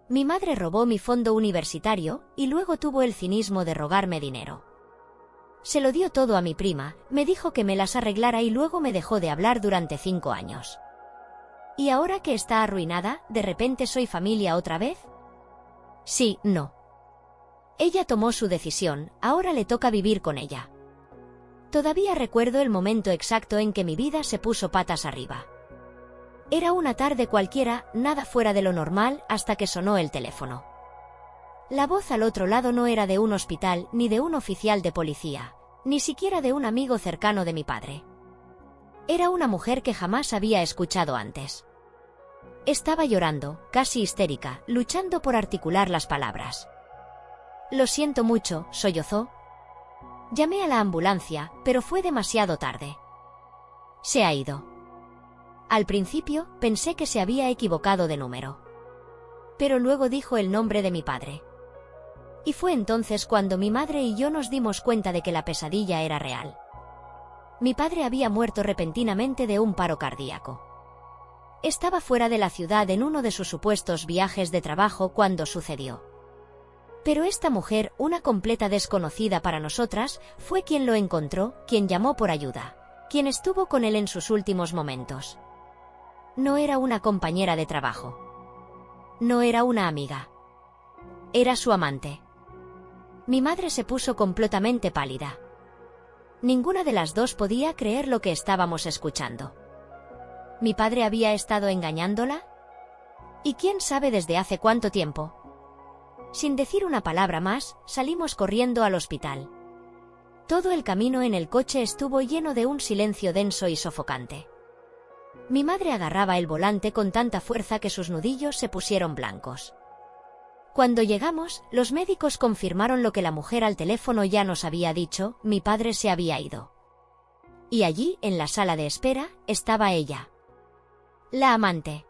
Mi madre robó mi fondo universitario y luego tuvo el cinismo de rogarme dinero. Se lo dio todo a mi prima, me dijo que me las arreglara y luego me dejó de hablar durante 5 años. ¿Y ahora que está arruinada, de repente soy familia otra vez? Sí, no. Ella tomó su decisión, ahora le toca vivir con ella. Todavía recuerdo el momento exacto en que mi vida se puso patas arriba. Era una tarde cualquiera, nada fuera de lo normal, hasta que sonó el teléfono. La voz al otro lado no era de un hospital, ni de un oficial de policía, ni siquiera de un amigo cercano de mi padre. Era una mujer que jamás había escuchado antes. Estaba llorando, casi histérica, luchando por articular las palabras. Lo siento mucho, sollozó. Llamé a la ambulancia, pero fue demasiado tarde. Se ha ido. Al principio, pensé que se había equivocado de número. Pero luego dijo el nombre de mi padre. Y fue entonces cuando mi madre y yo nos dimos cuenta de que la pesadilla era real. Mi padre había muerto repentinamente de un paro cardíaco. Estaba fuera de la ciudad en uno de sus supuestos viajes de trabajo cuando sucedió. Pero esta mujer, una completa desconocida para nosotras, fue quien lo encontró, quien llamó por ayuda, quien estuvo con él en sus últimos momentos. No era una compañera de trabajo. No era una amiga. Era su amante. Mi madre se puso completamente pálida. Ninguna de las dos podía creer lo que estábamos escuchando. ¿Mi padre había estado engañándola? ¿Y quién sabe desde hace cuánto tiempo? Sin decir una palabra más, salimos corriendo al hospital. Todo el camino en el coche estuvo lleno de un silencio denso y sofocante. Mi madre agarraba el volante con tanta fuerza que sus nudillos se pusieron blancos. Cuando llegamos, los médicos confirmaron lo que la mujer al teléfono ya nos había dicho: mi padre se había ido. Y allí, en la sala de espera, estaba ella. La amante.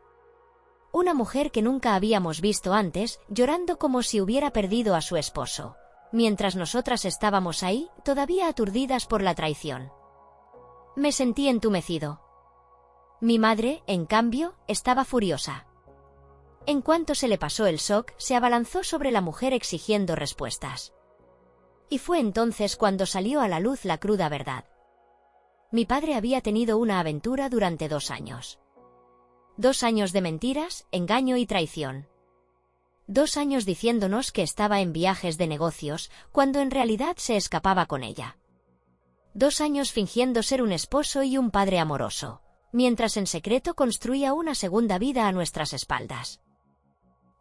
Una mujer que nunca habíamos visto antes, llorando como si hubiera perdido a su esposo, mientras nosotras estábamos ahí, todavía aturdidas por la traición. Me sentí entumecido. Mi madre, en cambio, estaba furiosa. En cuanto se le pasó el shock, se abalanzó sobre la mujer exigiendo respuestas. Y fue entonces cuando salió a la luz la cruda verdad. Mi padre había tenido una aventura durante 2 años. 2 años de mentiras, engaño y traición. 2 años diciéndonos que estaba en viajes de negocios, cuando en realidad se escapaba con ella. 2 años fingiendo ser un esposo y un padre amoroso, mientras en secreto construía una segunda vida a nuestras espaldas.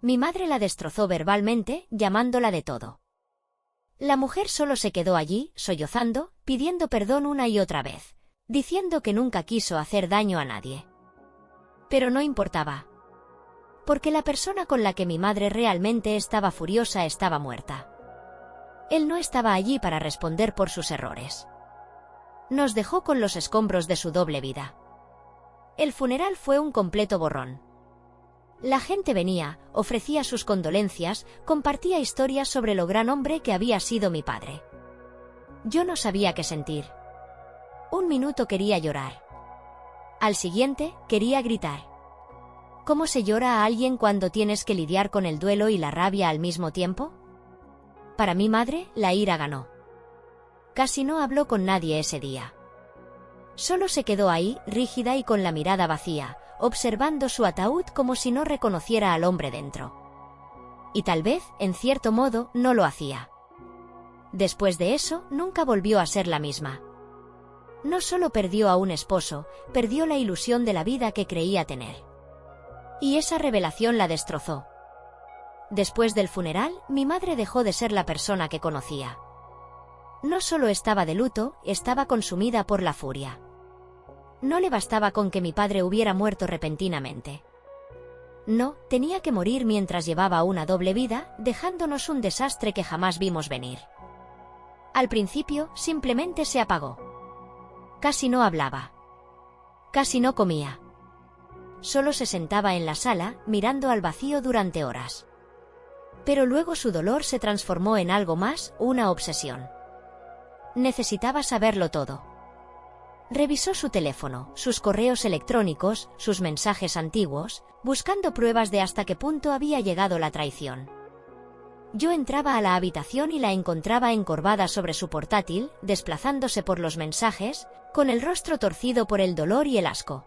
Mi madre la destrozó verbalmente, llamándola de todo. La mujer solo se quedó allí, sollozando, pidiendo perdón una y otra vez, diciendo que nunca quiso hacer daño a nadie. Pero no importaba. Porque la persona con la que mi madre realmente estaba furiosa estaba muerta. Él no estaba allí para responder por sus errores. Nos dejó con los escombros de su doble vida. El funeral fue un completo borrón. La gente venía, ofrecía sus condolencias, compartía historias sobre lo gran hombre que había sido mi padre. Yo no sabía qué sentir. Un minuto quería llorar. Al siguiente, quería gritar. ¿Cómo se llora a alguien cuando tienes que lidiar con el duelo y la rabia al mismo tiempo? Para mi madre, la ira ganó. Casi no habló con nadie ese día. Solo se quedó ahí, rígida y con la mirada vacía, observando su ataúd como si no reconociera al hombre dentro. Y tal vez, en cierto modo, no lo hacía. Después de eso, nunca volvió a ser la misma. No solo perdió a un esposo, perdió la ilusión de la vida que creía tener. Y esa revelación la destrozó. Después del funeral, mi madre dejó de ser la persona que conocía. No solo estaba de luto, estaba consumida por la furia. No le bastaba con que mi padre hubiera muerto repentinamente. No, tenía que morir mientras llevaba una doble vida, dejándonos un desastre que jamás vimos venir. Al principio, simplemente se apagó. Casi no hablaba. Casi no comía. Solo se sentaba en la sala, mirando al vacío durante horas. Pero luego su dolor se transformó en algo más, una obsesión. Necesitaba saberlo todo. Revisó su teléfono, sus correos electrónicos, sus mensajes antiguos, buscando pruebas de hasta qué punto había llegado la traición. Yo entraba a la habitación y la encontraba encorvada sobre su portátil, desplazándose por los mensajes, con el rostro torcido por el dolor y el asco.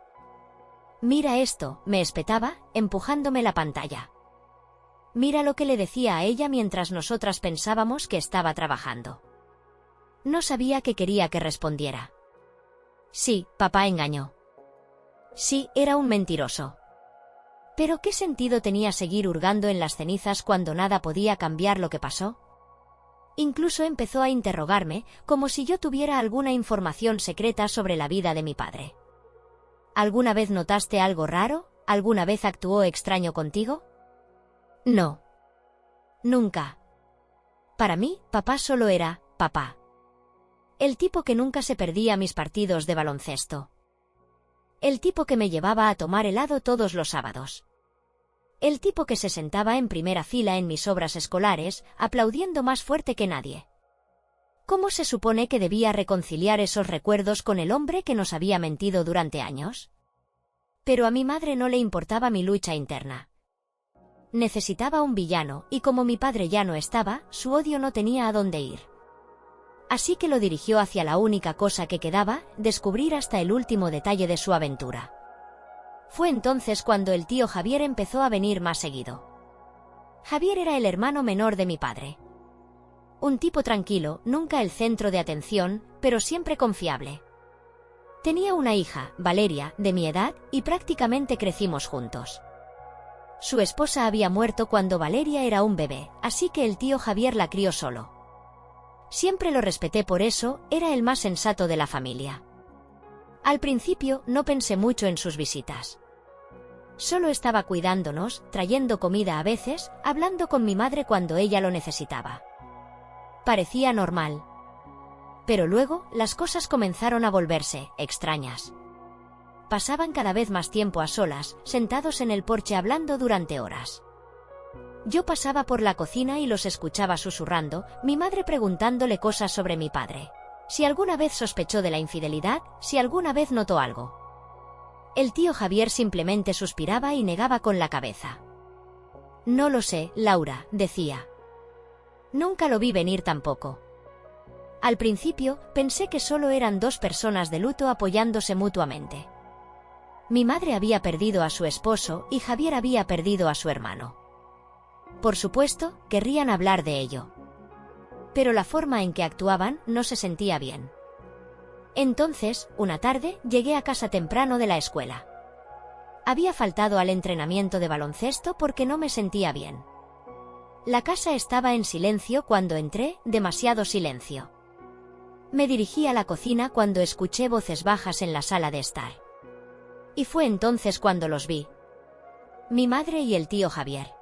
«Mira esto», me espetaba, empujándome la pantalla. Mira lo que le decía a ella mientras nosotras pensábamos que estaba trabajando. No sabía qué quería que respondiera. Sí, papá engañó. Sí, era un mentiroso. Pero ¿qué sentido tenía seguir hurgando en las cenizas cuando nada podía cambiar lo que pasó? Incluso empezó a interrogarme, como si yo tuviera alguna información secreta sobre la vida de mi padre. ¿Alguna vez notaste algo raro? ¿Alguna vez actuó extraño contigo? No. Nunca. Para mí, papá solo era papá. El tipo que nunca se perdía mis partidos de baloncesto. El tipo que me llevaba a tomar helado todos los sábados. El tipo que se sentaba en primera fila en mis obras escolares, aplaudiendo más fuerte que nadie. ¿Cómo se supone que debía reconciliar esos recuerdos con el hombre que nos había mentido durante años? Pero a mi madre no le importaba mi lucha interna. Necesitaba un villano, y como mi padre ya no estaba, su odio no tenía a dónde ir. Así que lo dirigió hacia la única cosa que quedaba, descubrir hasta el último detalle de su aventura. Fue entonces cuando el tío Javier empezó a venir más seguido. Javier era el hermano menor de mi padre. Un tipo tranquilo, nunca el centro de atención, pero siempre confiable. Tenía una hija, Valeria, de mi edad, y prácticamente crecimos juntos. Su esposa había muerto cuando Valeria era un bebé, así que el tío Javier la crió solo. Siempre lo respeté por eso, era el más sensato de la familia. Al principio no pensé mucho en sus visitas. Solo estaba cuidándonos, trayendo comida a veces, hablando con mi madre cuando ella lo necesitaba. Parecía normal. Pero luego, las cosas comenzaron a volverse extrañas. Pasaban cada vez más tiempo a solas, sentados en el porche hablando durante horas. Yo pasaba por la cocina y los escuchaba susurrando, mi madre preguntándole cosas sobre mi padre. Si alguna vez sospechó de la infidelidad, si alguna vez notó algo. El tío Javier simplemente suspiraba y negaba con la cabeza. No lo sé, Laura, decía. Nunca lo vi venir tampoco. Al principio, pensé que solo eran dos personas de luto apoyándose mutuamente. Mi madre había perdido a su esposo y Javier había perdido a su hermano. Por supuesto, querrían hablar de ello. Pero la forma en que actuaban no se sentía bien. Entonces, una tarde, llegué a casa temprano de la escuela. Había faltado al entrenamiento de baloncesto porque no me sentía bien. La casa estaba en silencio cuando entré, demasiado silencio. Me dirigí a la cocina cuando escuché voces bajas en la sala de estar. Y fue entonces cuando los vi. Mi madre y el tío Javier.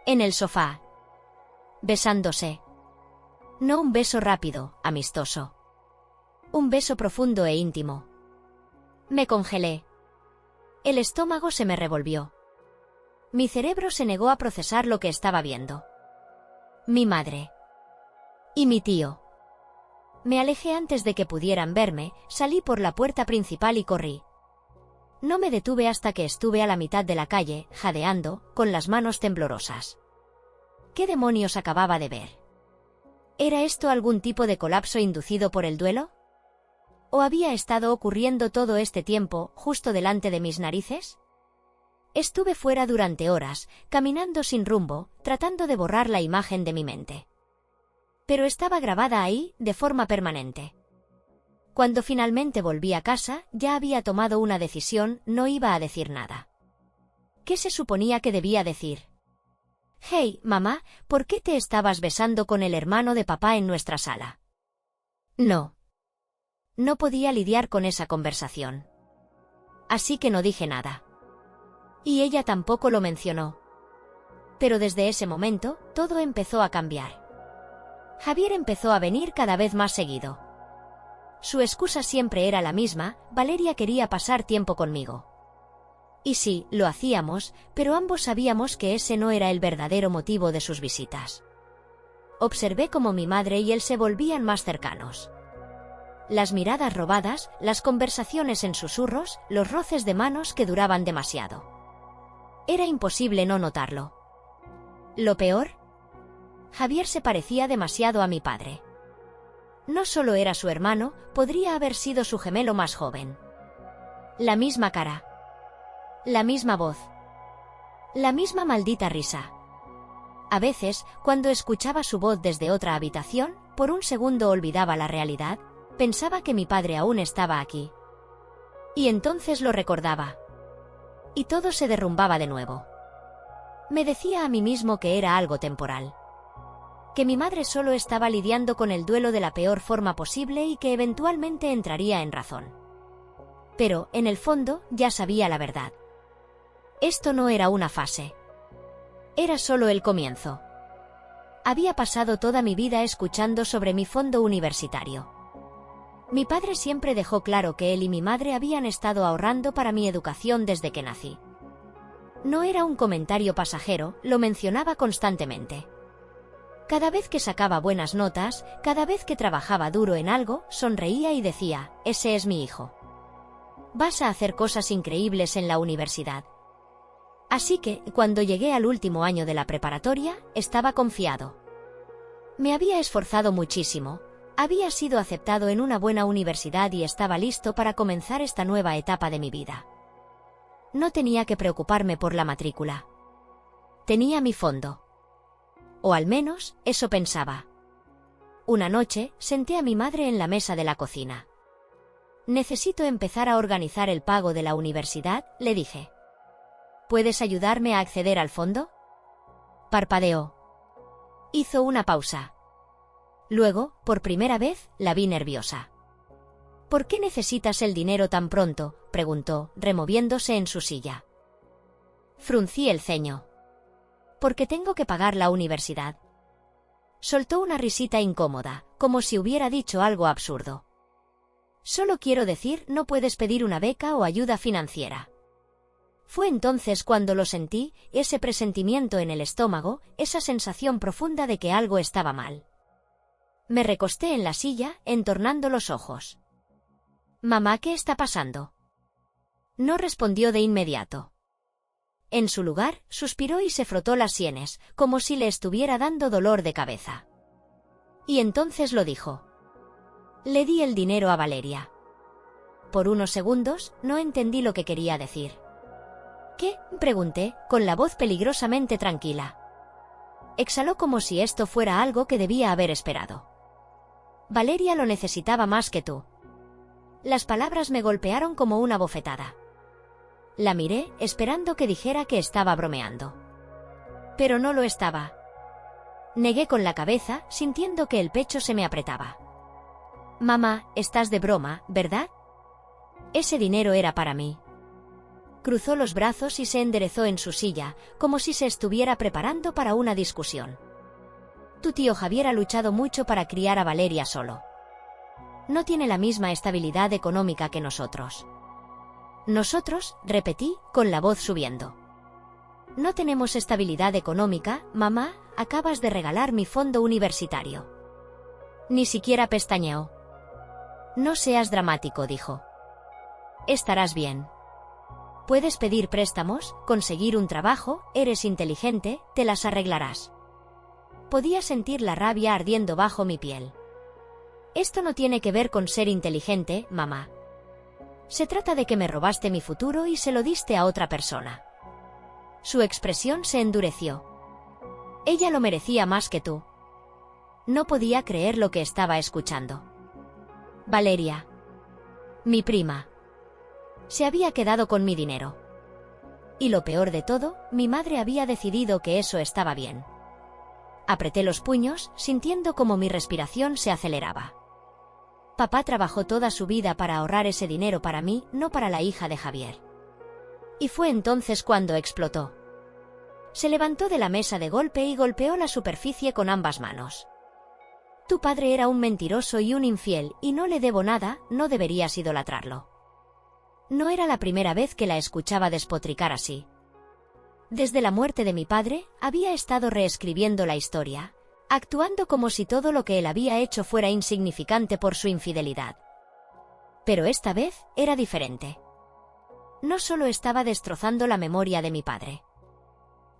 En el sofá. Besándose. No un beso rápido, amistoso. Un beso profundo e íntimo. Me congelé. El estómago se me revolvió. Mi cerebro se negó a procesar lo que estaba viendo. Mi madre. Y mi tío. Me alejé antes de que pudieran verme, salí por la puerta principal y corrí. No me detuve hasta que estuve a la mitad de la calle, jadeando, con las manos temblorosas. ¿Qué demonios acababa de ver? ¿Era esto algún tipo de colapso inducido por el duelo? ¿O había estado ocurriendo todo este tiempo, justo delante de mis narices? Estuve fuera durante horas, caminando sin rumbo, tratando de borrar la imagen de mi mente. Pero estaba grabada ahí, de forma permanente. Cuando finalmente volví a casa, ya había tomado una decisión, no iba a decir nada. ¿Qué se suponía que debía decir? «Hey, mamá, ¿por qué te estabas besando con el hermano de papá en nuestra sala?» No. No podía lidiar con esa conversación. Así que no dije nada. Y ella tampoco lo mencionó. Pero desde ese momento, todo empezó a cambiar. Javier empezó a venir cada vez más seguido. Su excusa siempre era la misma, Valeria quería pasar tiempo conmigo. Y sí, lo hacíamos, pero ambos sabíamos que ese no era el verdadero motivo de sus visitas. Observé cómo mi madre y él se volvían más cercanos. Las miradas robadas, las conversaciones en susurros, los roces de manos que duraban demasiado. Era imposible no notarlo. Lo peor, Javier se parecía demasiado a mi padre. No solo era su hermano, podría haber sido su gemelo más joven. La misma cara. La misma voz. La misma maldita risa. A veces, cuando escuchaba su voz desde otra habitación, por un segundo olvidaba la realidad, pensaba que mi padre aún estaba aquí. Y entonces lo recordaba. Y todo se derrumbaba de nuevo. Me decía a mí mismo que era algo temporal. Que mi madre solo estaba lidiando con el duelo de la peor forma posible y que eventualmente entraría en razón. Pero, en el fondo, ya sabía la verdad. Esto no era una fase. Era solo el comienzo. Había pasado toda mi vida escuchando sobre mi fondo universitario. Mi padre siempre dejó claro que él y mi madre habían estado ahorrando para mi educación desde que nací. No era un comentario pasajero, lo mencionaba constantemente. Cada vez que sacaba buenas notas, cada vez que trabajaba duro en algo, sonreía y decía, ese es mi hijo. Vas a hacer cosas increíbles en la universidad. Así que, cuando llegué al último año de la preparatoria, estaba confiado. Me había esforzado muchísimo, había sido aceptado en una buena universidad y estaba listo para comenzar esta nueva etapa de mi vida. No tenía que preocuparme por la matrícula. Tenía mi fondo. O al menos, eso pensaba. Una noche, senté a mi madre en la mesa de la cocina. Necesito empezar a organizar el pago de la universidad, le dije. ¿Puedes ayudarme a acceder al fondo? Parpadeó. Hizo una pausa. Luego, por primera vez, la vi nerviosa. ¿Por qué necesitas el dinero tan pronto?, preguntó, removiéndose en su silla. Fruncí el ceño. Porque tengo que pagar la universidad. Soltó una risita incómoda, como si hubiera dicho algo absurdo. Solo quiero decir, no puedes pedir una beca o ayuda financiera. Fue entonces cuando lo sentí, ese presentimiento en el estómago, esa sensación profunda de que algo estaba mal. Me recosté en la silla, entornando los ojos. «Mamá, ¿qué está pasando?». No respondió de inmediato. En su lugar, suspiró y se frotó las sienes, como si le estuviera dando dolor de cabeza. Y entonces lo dijo. Le di el dinero a Valeria. Por unos segundos, no entendí lo que quería decir. ¿Qué?, pregunté, con la voz peligrosamente tranquila. Exhaló como si esto fuera algo que debía haber esperado. Valeria lo necesitaba más que tú. Las palabras me golpearon como una bofetada. La miré, esperando que dijera que estaba bromeando. Pero no lo estaba. Negué con la cabeza, sintiendo que el pecho se me apretaba. Mamá, estás de broma, ¿verdad? Ese dinero era para mí. Cruzó los brazos y se enderezó en su silla, como si se estuviera preparando para una discusión. Tu tío Javier ha luchado mucho para criar a Valeria solo. No tiene la misma estabilidad económica que nosotros. Nosotros, repetí, con la voz subiendo. No tenemos estabilidad económica, mamá, acabas de regalar mi fondo universitario. Ni siquiera pestañeó. No seas dramático, dijo. Estarás bien. Puedes pedir préstamos, conseguir un trabajo, eres inteligente, te las arreglarás. Podía sentir la rabia ardiendo bajo mi piel. Esto no tiene que ver con ser inteligente, mamá. Se trata de que me robaste mi futuro y se lo diste a otra persona. Su expresión se endureció. Ella lo merecía más que tú. No podía creer lo que estaba escuchando. Valeria. Mi prima. Se había quedado con mi dinero. Y lo peor de todo, mi madre había decidido que eso estaba bien. Apreté los puños, sintiendo como mi respiración se aceleraba. Papá trabajó toda su vida para ahorrar ese dinero para mí, no para la hija de Javier. Y fue entonces cuando explotó. Se levantó de la mesa de golpe y golpeó la superficie con ambas manos. Tu padre era un mentiroso y un infiel, y no le debo nada, no deberías idolatrarlo. No era la primera vez que la escuchaba despotricar así. Desde la muerte de mi padre, había estado reescribiendo la historia, actuando como si todo lo que él había hecho fuera insignificante por su infidelidad. Pero esta vez era diferente. No solo estaba destrozando la memoria de mi padre.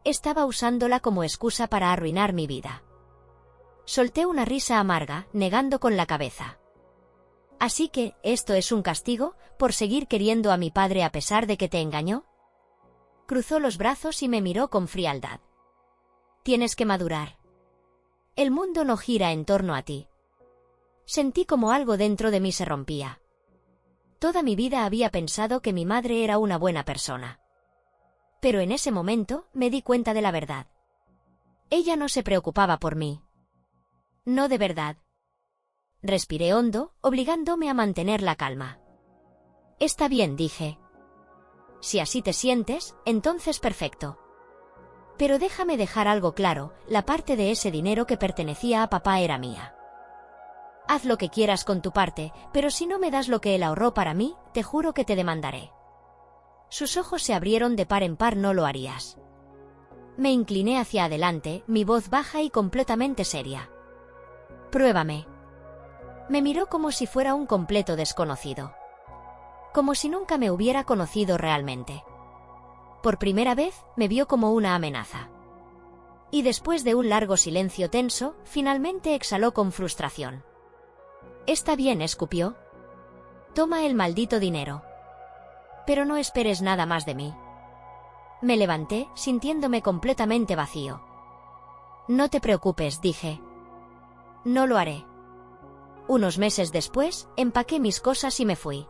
Estaba usándola como excusa para arruinar mi vida. Solté una risa amarga, negando con la cabeza. Así que, ¿esto es un castigo, por seguir queriendo a mi padre a pesar de que te engañó? Cruzó los brazos y me miró con frialdad. Tienes que madurar. El mundo no gira en torno a ti. Sentí como algo dentro de mí se rompía. Toda mi vida había pensado que mi madre era una buena persona. Pero en ese momento me di cuenta de la verdad. Ella no se preocupaba por mí. No de verdad. Respiré hondo, obligándome a mantener la calma. Está bien, dije. Si así te sientes, entonces perfecto. Pero déjame dejar algo claro, la parte de ese dinero que pertenecía a papá era mía. Haz lo que quieras con tu parte, pero si no me das lo que él ahorró para mí, te juro que te demandaré. Sus ojos se abrieron de par en par. No lo harías. Me incliné hacia adelante, mi voz baja y completamente seria. Pruébame. Me miró como si fuera un completo desconocido. Como si nunca me hubiera conocido realmente. Por primera vez, me vio como una amenaza. Y después de un largo silencio tenso, finalmente exhaló con frustración. Está bien, escupió. Toma el maldito dinero. Pero no esperes nada más de mí. Me levanté, sintiéndome completamente vacío. No te preocupes, dije. No lo haré. Unos meses después, empaqué mis cosas y me fui.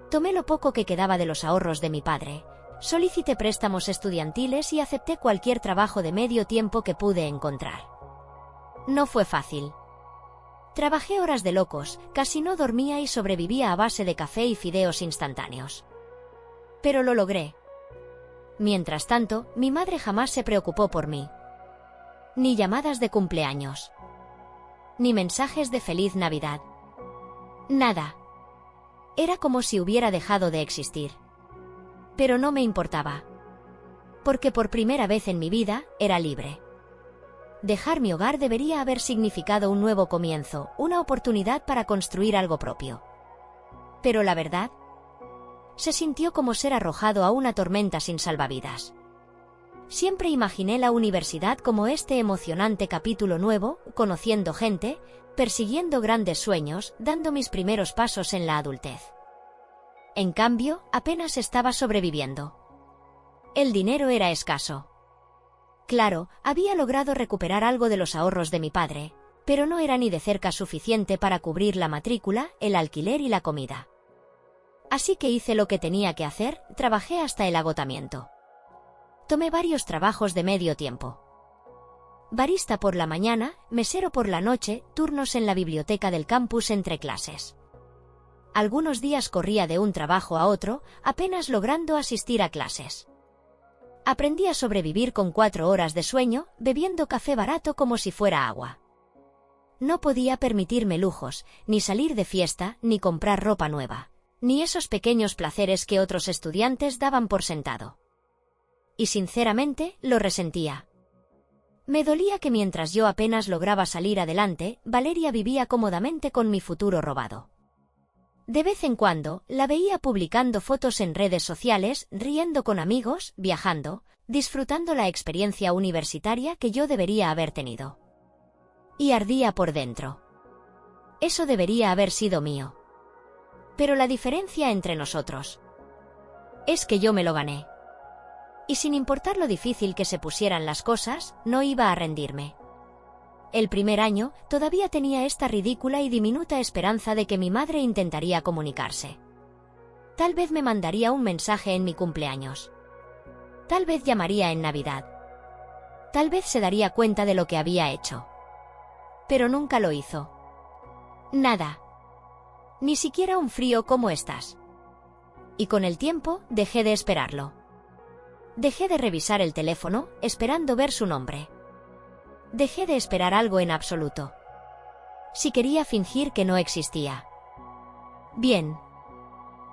Tomé lo poco que quedaba de los ahorros de mi padre, solicité préstamos estudiantiles y acepté cualquier trabajo de medio tiempo que pude encontrar. No fue fácil. Trabajé horas de locos, casi no dormía y sobrevivía a base de café y fideos instantáneos. Pero lo logré. Mientras tanto, mi madre jamás se preocupó por mí. Ni llamadas de cumpleaños. Ni mensajes de feliz Navidad. Nada. Era como si hubiera dejado de existir. Pero no me importaba. Porque por primera vez en mi vida, era libre. Dejar mi hogar debería haber significado un nuevo comienzo, una oportunidad para construir algo propio. Pero la verdad, se sintió como ser arrojado a una tormenta sin salvavidas. Siempre imaginé la universidad como este emocionante capítulo nuevo, conociendo gente, persiguiendo grandes sueños, dando mis primeros pasos en la adultez. En cambio, apenas estaba sobreviviendo. El dinero era escaso. Claro, había logrado recuperar algo de los ahorros de mi padre, pero no era ni de cerca suficiente para cubrir la matrícula, el alquiler y la comida. Así que hice lo que tenía que hacer, trabajé hasta el agotamiento. Tomé varios trabajos de medio tiempo. Barista por la mañana, mesero por la noche, turnos en la biblioteca del campus entre clases. Algunos días corría de un trabajo a otro, apenas logrando asistir a clases. Aprendí a sobrevivir con 4 horas de sueño, bebiendo café barato como si fuera agua. No podía permitirme lujos, ni salir de fiesta, ni comprar ropa nueva, ni esos pequeños placeres que otros estudiantes daban por sentado. Y sinceramente, lo resentía. Me dolía que mientras yo apenas lograba salir adelante, Valeria vivía cómodamente con mi futuro robado. De vez en cuando, la veía publicando fotos en redes sociales, riendo con amigos, viajando, disfrutando la experiencia universitaria que yo debería haber tenido. Y ardía por dentro. Eso debería haber sido mío. Pero la diferencia entre nosotros es que yo me lo gané. Y sin importar lo difícil que se pusieran las cosas, no iba a rendirme. El primer año, todavía tenía esta ridícula y diminuta esperanza de que mi madre intentaría comunicarse. Tal vez me mandaría un mensaje en mi cumpleaños. Tal vez llamaría en Navidad. Tal vez se daría cuenta de lo que había hecho. Pero nunca lo hizo. Nada. Ni siquiera un frío ¿cómo estás? Y con el tiempo, dejé de esperarlo. Dejé de revisar el teléfono, esperando ver su nombre. Dejé de esperar algo en absoluto. Si quería fingir que no existía. Bien.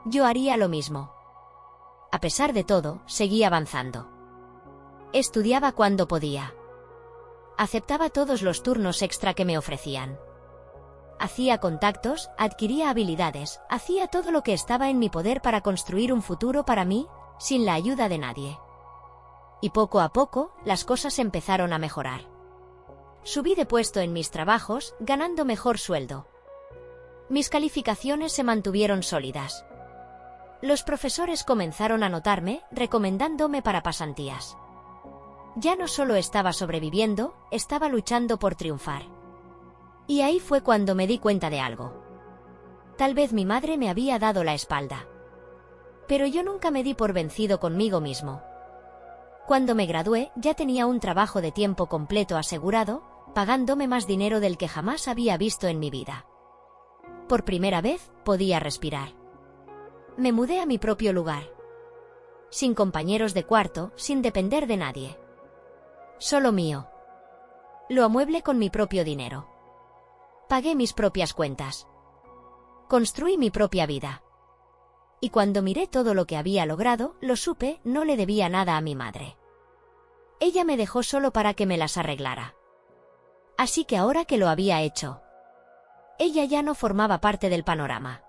Yo haría lo mismo. A pesar de todo, seguí avanzando. Estudiaba cuando podía. Aceptaba todos los turnos extra que me ofrecían. Hacía contactos, adquiría habilidades, hacía todo lo que estaba en mi poder para construir un futuro para mí, sin la ayuda de nadie. Y poco a poco, las cosas empezaron a mejorar. Subí de puesto en mis trabajos, ganando mejor sueldo. Mis calificaciones se mantuvieron sólidas. Los profesores comenzaron a notarme, recomendándome para pasantías. Ya no solo estaba sobreviviendo, estaba luchando por triunfar. Y ahí fue cuando me di cuenta de algo. Tal vez mi madre me había dado la espalda. Pero yo nunca me di por vencido conmigo mismo. Cuando me gradué, ya tenía un trabajo de tiempo completo asegurado, pagándome más dinero del que jamás había visto en mi vida. Por primera vez, podía respirar. Me mudé a mi propio lugar. Sin compañeros de cuarto, sin depender de nadie. Solo mío. Lo amueblé con mi propio dinero. Pagué mis propias cuentas. Construí mi propia vida. Y cuando miré todo lo que había logrado, lo supe, no le debía nada a mi madre. Ella me dejó solo para que me las arreglara. Así que ahora que lo había hecho, ella ya no formaba parte del panorama.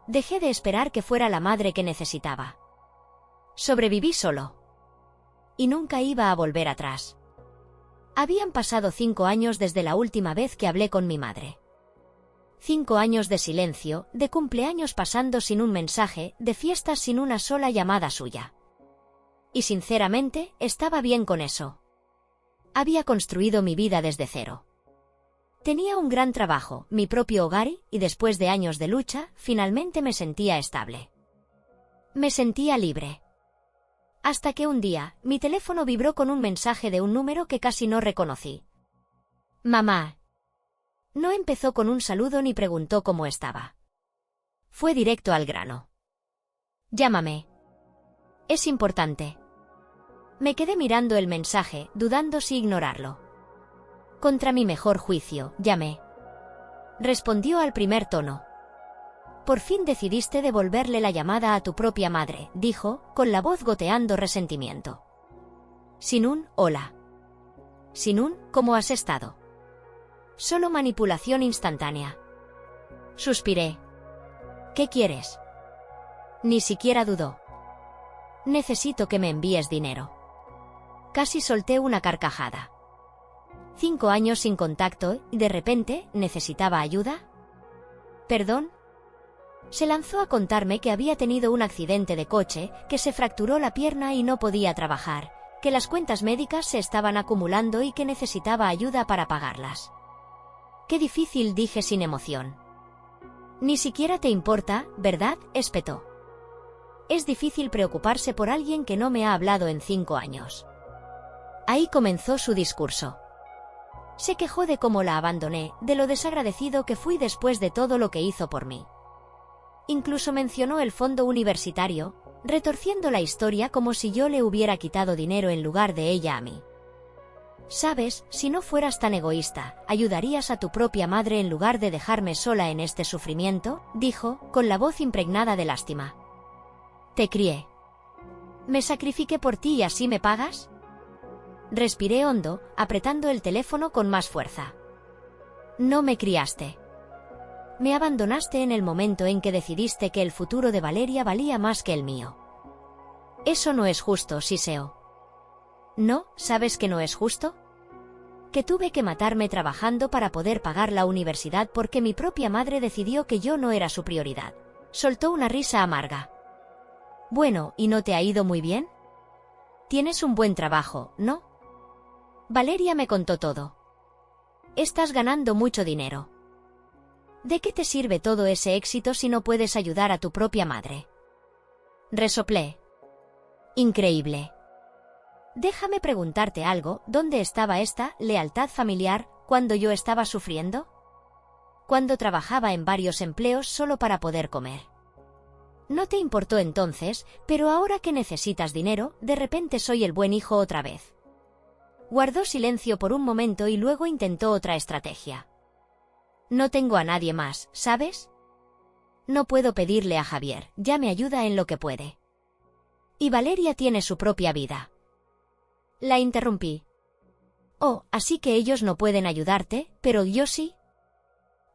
Dejé de esperar que fuera la madre que necesitaba. Sobreviví solo. Y nunca iba a volver atrás. Habían pasado 5 años desde la última vez que hablé con mi madre. 5 años de silencio, de cumpleaños pasando sin un mensaje, de fiestas sin una sola llamada suya. Y sinceramente, estaba bien con eso. Había construido mi vida desde cero. Tenía un gran trabajo, mi propio hogar y después de años de lucha, finalmente me sentía estable. Me sentía libre. Hasta que un día, mi teléfono vibró con un mensaje de un número que casi no reconocí. Mamá. No empezó con un saludo ni preguntó cómo estaba. Fue directo al grano. Llámame. Es importante. Me quedé mirando el mensaje, dudando si ignorarlo. Contra mi mejor juicio, llamé. Respondió al primer tono. Por fin decidiste devolverle la llamada a tu propia madre, dijo, con la voz goteando resentimiento. Sin un hola. Sin un ¿cómo has estado? Solo manipulación instantánea. Suspiré. ¿Qué quieres? Ni siquiera dudó. Necesito que me envíes dinero. Casi solté una carcajada. 5 años sin contacto y de repente, ¿necesitaba ayuda? ¿Perdón? Se lanzó a contarme que había tenido un accidente de coche, que se fracturó la pierna y no podía trabajar, que las cuentas médicas se estaban acumulando y que necesitaba ayuda para pagarlas. Qué difícil, dije sin emoción. Ni siquiera te importa, ¿verdad?, espetó. Es difícil preocuparse por alguien que no me ha hablado en 5 años. Ahí comenzó su discurso. Se quejó de cómo la abandoné, de lo desagradecido que fui después de todo lo que hizo por mí. Incluso mencionó el fondo universitario, retorciendo la historia como si yo le hubiera quitado dinero en lugar de ella a mí. Sabes, si no fueras tan egoísta, ayudarías a tu propia madre en lugar de dejarme sola en este sufrimiento, dijo, con la voz impregnada de lástima. Te crié. ¿Me sacrifiqué por ti y así me pagas? Respiré hondo, apretando el teléfono con más fuerza. No me criaste. Me abandonaste en el momento en que decidiste que el futuro de Valeria valía más que el mío. Eso no es justo, Siseo. ¿No? ¿Sabes que no es justo? Que tuve que matarme trabajando para poder pagar la universidad porque mi propia madre decidió que yo no era su prioridad. Soltó una risa amarga. Bueno, ¿y no te ha ido muy bien? Tienes un buen trabajo, ¿no? Valeria me contó todo. Estás ganando mucho dinero. ¿De qué te sirve todo ese éxito si no puedes ayudar a tu propia madre? Resoplé. Increíble. Déjame preguntarte algo, ¿dónde estaba esta lealtad familiar cuando yo estaba sufriendo? Cuando trabajaba en varios empleos solo para poder comer. No te importó entonces, pero ahora que necesitas dinero, de repente soy el buen hijo otra vez. Guardó silencio por un momento y luego intentó otra estrategia. No tengo a nadie más, ¿sabes? No puedo pedirle a Javier, ya me ayuda en lo que puede. Y Valeria tiene su propia vida. La interrumpí. Oh, así que ellos no pueden ayudarte, pero yo sí.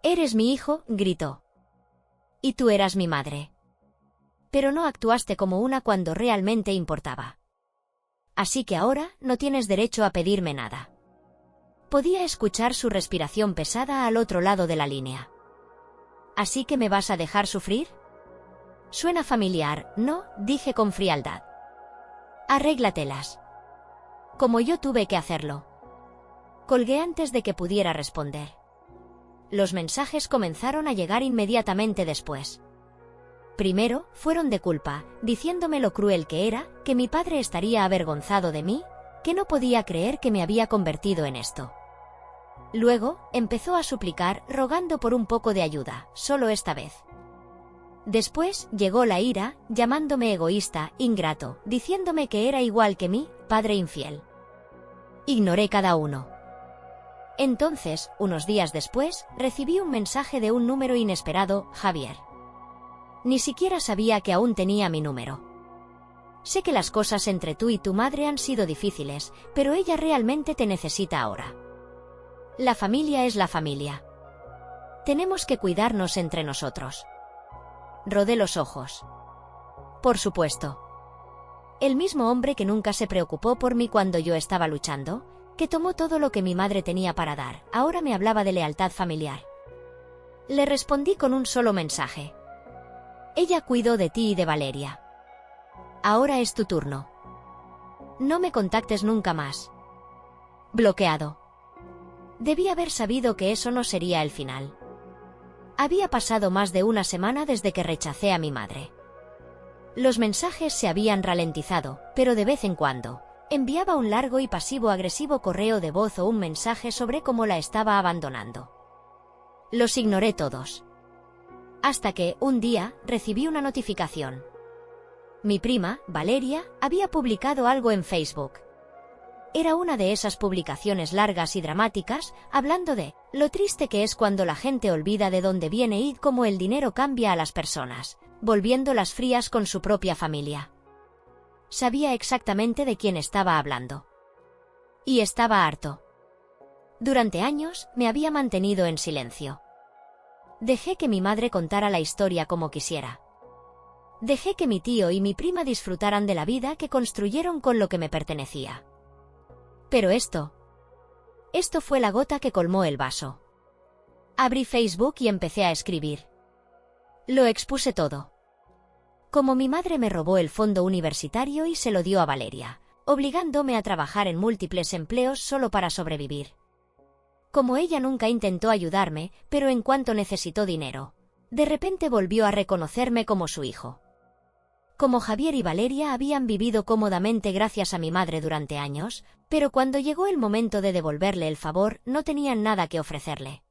Eres mi hijo, gritó. Y tú eras mi madre. Pero no actuaste como una cuando realmente importaba. Así que ahora no tienes derecho a pedirme nada. Podía escuchar su respiración pesada al otro lado de la línea. ¿Así que me vas a dejar sufrir? Suena familiar, ¿no?, dije con frialdad. Arréglatelas. Como yo tuve que hacerlo. Colgué antes de que pudiera responder. Los mensajes comenzaron a llegar inmediatamente después. Primero, fueron de culpa, diciéndome lo cruel que era, que mi padre estaría avergonzado de mí, que no podía creer que me había convertido en esto. Luego, empezó a suplicar, rogando por un poco de ayuda, solo esta vez. Después, llegó la ira, llamándome egoísta, ingrato, diciéndome que era igual que mí, padre infiel. Ignoré cada uno. Entonces, unos días después, recibí un mensaje de un número inesperado, Javier. Ni siquiera sabía que aún tenía mi número. Sé que las cosas entre tú y tu madre han sido difíciles, pero ella realmente te necesita ahora. La familia es la familia. Tenemos que cuidarnos entre nosotros. Rodé los ojos. Por supuesto. El mismo hombre que nunca se preocupó por mí cuando yo estaba luchando, que tomó todo lo que mi madre tenía para dar, ahora me hablaba de lealtad familiar. Le respondí con un solo mensaje. Ella cuidó de ti y de Valeria. Ahora es tu turno. No me contactes nunca más. Bloqueado. Debí haber sabido que eso no sería el final. Había pasado más de una semana desde que rechacé a mi madre. Los mensajes se habían ralentizado, pero de vez en cuando enviaba un largo y pasivo-agresivo correo de voz o un mensaje sobre cómo la estaba abandonando. Los ignoré todos. Hasta que, un día, recibí una notificación. Mi prima, Valeria, había publicado algo en Facebook. Era una de esas publicaciones largas y dramáticas, hablando de lo triste que es cuando la gente olvida de dónde viene y cómo el dinero cambia a las personas, volviéndolas frías con su propia familia. Sabía exactamente de quién estaba hablando. Y estaba harto. Durante años, me había mantenido en silencio. Dejé que mi madre contara la historia como quisiera. Dejé que mi tío y mi prima disfrutaran de la vida que construyeron con lo que me pertenecía. Pero esto fue la gota que colmó el vaso. Abrí Facebook y empecé a escribir. Lo expuse todo. Como mi madre me robó el fondo universitario y se lo dio a Valeria, obligándome a trabajar en múltiples empleos solo para sobrevivir. Como ella nunca intentó ayudarme, pero en cuanto necesitó dinero, de repente volvió a reconocerme como su hijo. Como Javier y Valeria habían vivido cómodamente gracias a mi madre durante años, pero cuando llegó el momento de devolverle el favor, no tenían nada que ofrecerle.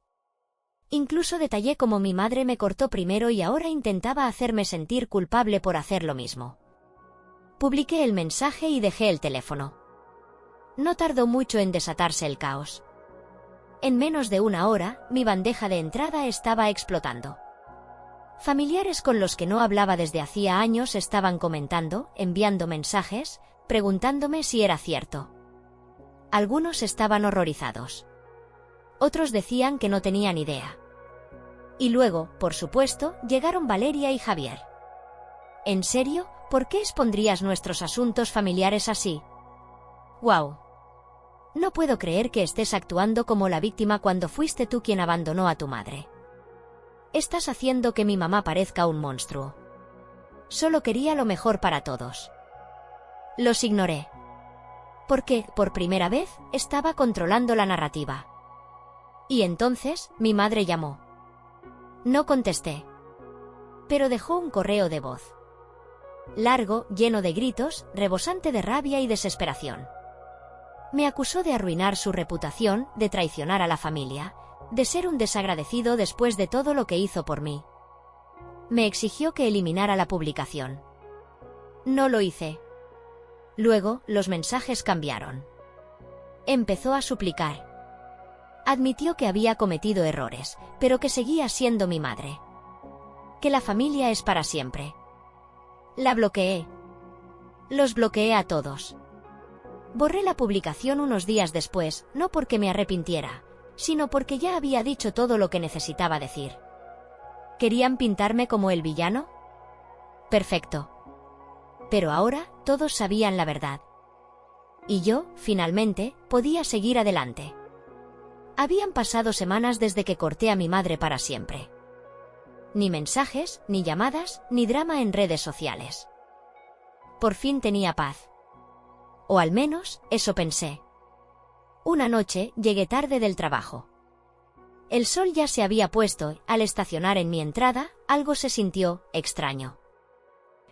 Incluso detallé cómo mi madre me cortó primero y ahora intentaba hacerme sentir culpable por hacer lo mismo. Publiqué el mensaje y dejé el teléfono. No tardó mucho en desatarse el caos. En menos de una hora, mi bandeja de entrada estaba explotando. Familiares con los que no hablaba desde hacía años estaban comentando, enviando mensajes, preguntándome si era cierto. Algunos estaban horrorizados. Otros decían que no tenían idea. Y luego, por supuesto, llegaron Valeria y Javier. ¿En serio? ¿Por qué expondrías nuestros asuntos familiares así? ¡Guau! No puedo creer que estés actuando como la víctima cuando fuiste tú quien abandonó a tu madre. Estás haciendo que mi mamá parezca un monstruo. Solo quería lo mejor para todos. Los ignoré. Porque, por primera vez, estaba controlando la narrativa. Y entonces, mi madre llamó. No contesté. Pero dejó un correo de voz. Largo, lleno de gritos, rebosante de rabia y desesperación. Me acusó de arruinar su reputación, de traicionar a la familia, de ser un desagradecido después de todo lo que hizo por mí. Me exigió que eliminara la publicación. No lo hice. Luego, los mensajes cambiaron. Empezó a suplicar. Admitió que había cometido errores, pero que seguía siendo mi madre. Que la familia es para siempre. La bloqueé. Los bloqueé a todos. Borré la publicación unos días después, no porque me arrepintiera, sino porque ya había dicho todo lo que necesitaba decir. ¿Querían pintarme como el villano? Perfecto. Pero ahora todos sabían la verdad. Y yo, finalmente, podía seguir adelante. Habían pasado semanas desde que corté a mi madre para siempre. Ni mensajes, ni llamadas, ni drama en redes sociales. Por fin tenía paz. O al menos, eso pensé. Una noche, llegué tarde del trabajo. El sol ya se había puesto y, al estacionar en mi entrada, algo se sintió extraño.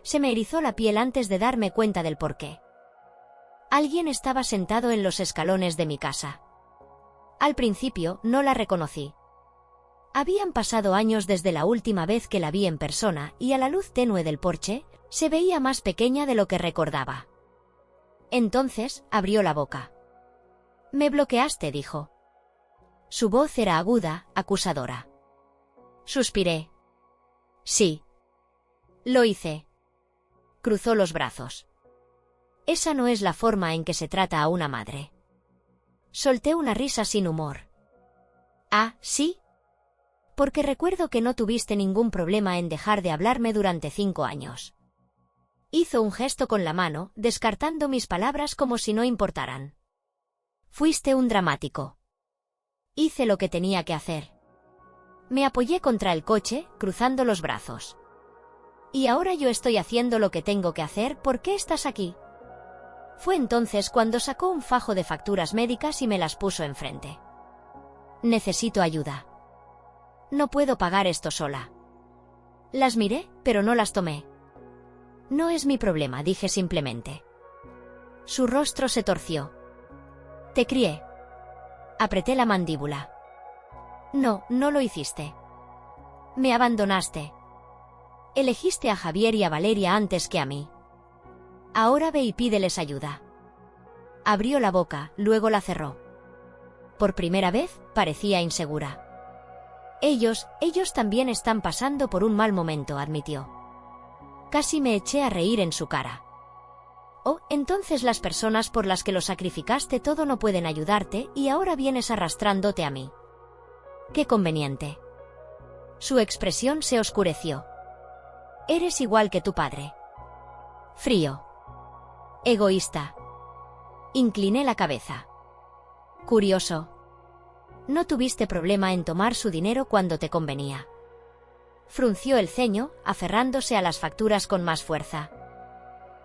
Se me erizó la piel antes de darme cuenta del porqué. Alguien estaba sentado en los escalones de mi casa. Al principio, no la reconocí. Habían pasado años desde la última vez que la vi en persona y a la luz tenue del porche, se veía más pequeña de lo que recordaba. Entonces, abrió la boca. «Me bloqueaste», dijo. Su voz era aguda, acusadora. Suspiré. «Sí. Lo hice». Cruzó los brazos. «Esa no es la forma en que se trata a una madre». Solté una risa sin humor. «Ah, ¿sí? Porque recuerdo que no tuviste ningún problema en dejar de hablarme durante 5 años». Hizo un gesto con la mano, descartando mis palabras como si no importaran. «Fuiste un dramático». Hice lo que tenía que hacer. Me apoyé contra el coche, cruzando los brazos. «Y ahora yo estoy haciendo lo que tengo que hacer, ¿por qué estás aquí?» Fue entonces cuando sacó un fajo de facturas médicas y me las puso enfrente. «Necesito ayuda. No puedo pagar esto sola». Las miré, pero no las tomé. «No es mi problema», dije simplemente. Su rostro se torció. «Te crié». Apreté la mandíbula. «No, no lo hiciste. Me abandonaste. Elegiste a Javier y a Valeria antes que a mí. Ahora ve y pídeles ayuda». Abrió la boca, luego la cerró. Por primera vez, parecía insegura. Ellos también están pasando por un mal momento», admitió. Casi me eché a reír en su cara. «Oh, entonces las personas por las que lo sacrificaste todo no pueden ayudarte y ahora vienes arrastrándote a mí. Qué conveniente». Su expresión se oscureció. «Eres igual que tu padre. Frío. Egoísta». Incliné la cabeza. «Curioso. No tuviste problema en tomar su dinero cuando te convenía». Frunció el ceño, aferrándose a las facturas con más fuerza.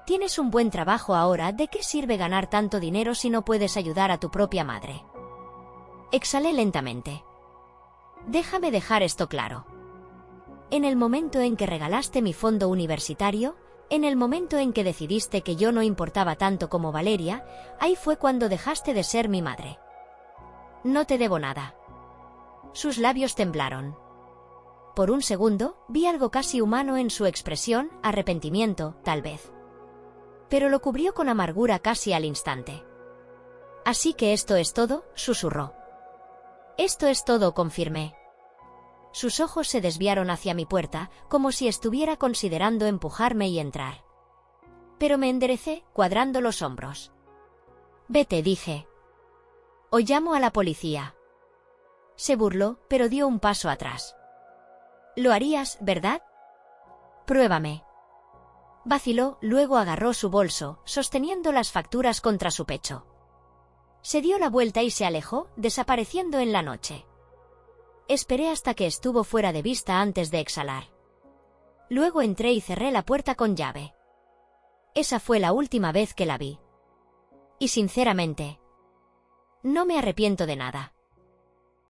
«Tienes un buen trabajo ahora, ¿de qué sirve ganar tanto dinero si no puedes ayudar a tu propia madre?» Exhalé lentamente. «Déjame dejar esto claro. En el momento en que regalaste mi fondo universitario, en el momento en que decidiste que yo no importaba tanto como Valeria, ahí fue cuando dejaste de ser mi madre. No te debo nada». Sus labios temblaron. Por un segundo, vi algo casi humano en su expresión, arrepentimiento, tal vez. Pero lo cubrió con amargura casi al instante. «Así que esto es todo», susurró. «Esto es todo», confirmé. Sus ojos se desviaron hacia mi puerta, como si estuviera considerando empujarme y entrar. Pero me enderecé, cuadrando los hombros. «Vete», dije. «O llamo a la policía». Se burló, pero dio un paso atrás. «Lo harías, ¿verdad? Pruébame». Vaciló, luego agarró su bolso, sosteniendo las facturas contra su pecho. Se dio la vuelta y se alejó, desapareciendo en la noche. Esperé hasta que estuvo fuera de vista antes de exhalar. Luego entré y cerré la puerta con llave. Esa fue la última vez que la vi. Y sinceramente, no me arrepiento de nada.